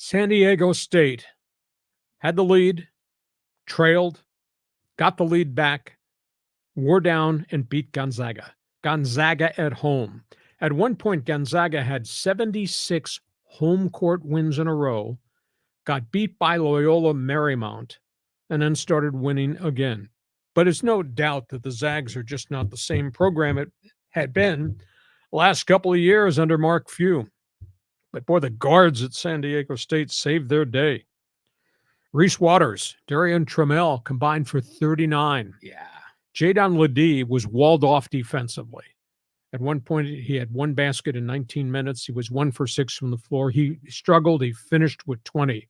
San Diego State had the lead, trailed, got the lead back, wore down, and beat Gonzaga. Gonzaga at home. At one point, Gonzaga had 76 home court wins in a row, got beat by Loyola Marymount, and then started winning again. But it's no doubt that the Zags are just not the same program it had been last couple of years under Mark Few. But boy, the guards at San Diego State saved their day. Reese Waters, Darrion Trammell combined for 39. Yeah. Jaedon LeDee was walled off defensively. At one point, he had one basket in 19 minutes. He was 1 for 6 from the floor. He struggled. He finished with 20.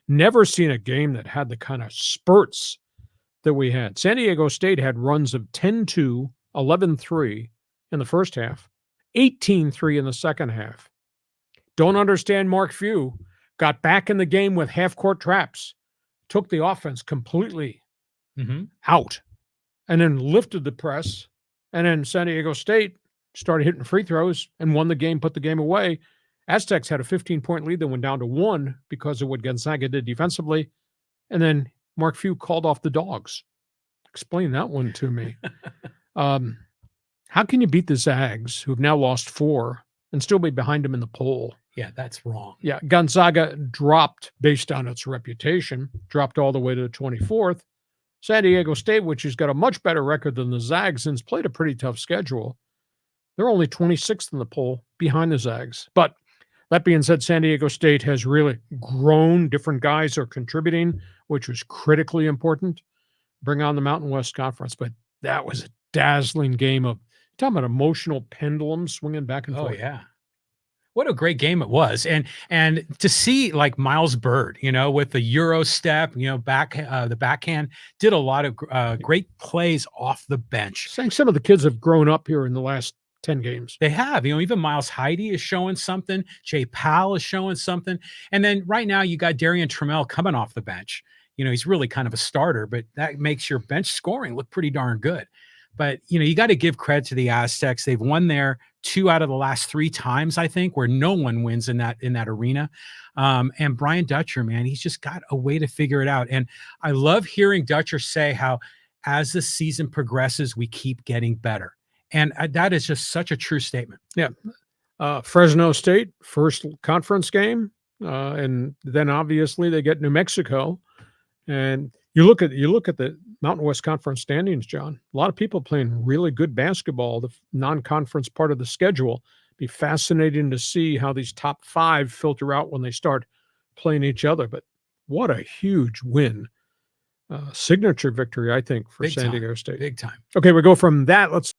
Never seen a game that had the kind of spurts that we had. San Diego State had runs of 10-2, 11-3 in the first half, 18-3 in the second half. Don't understand Mark Few. Got back in the game with half-court traps, took the offense completely out, and then lifted the press. And then San Diego State started hitting free throws and won the game, put the game away. Aztecs had a 15-point lead that went down to 1 because of what Gonzaga did defensively. And then Mark Few called off the dogs. Explain that one to me. How can you beat the Zags, who have now lost 4, and still be behind them in the poll? Yeah, that's wrong. Yeah, Gonzaga dropped based on its reputation, dropped all the way to the 24th. San Diego State, which has got a much better record than the Zags and has played a pretty tough schedule, they're only 26th in the poll behind the Zags. But that being said, San Diego State has really grown. Different guys are contributing, which was critically important. Bring on the Mountain West Conference. But that was a dazzling game of, talking about emotional pendulum swinging back and forth. Oh, yeah. What a great game it was. And to see like Miles Bird, with the Euro step, the backhand, did a lot of great plays off the bench. Saying some of the kids have grown up here in the last 10 games. They have, even Miles Heide is showing something. Jay Powell is showing something. And then right now you got Darrion Trammell coming off the bench. He's really kind of a starter, but that makes your bench scoring look pretty darn good. But, you got to give credit to the Aztecs. They've won there 2 out of the last 3 times, I think, where no one wins in that arena. And Brian Dutcher, man, he's just got a way to figure it out. And I love hearing Dutcher say how as the season progresses, we keep getting better. And that is just such a true statement. Yeah. Fresno State, first conference game. And then obviously they get New Mexico. And you look at the Mountain West Conference standings, John. A lot of people playing really good basketball, the non-conference part of the schedule. Be fascinating to see how these top 5 filter out when they start playing each other. But what a huge win. Signature victory, I think, for San Diego State. Big time. Okay, we go from that. Let's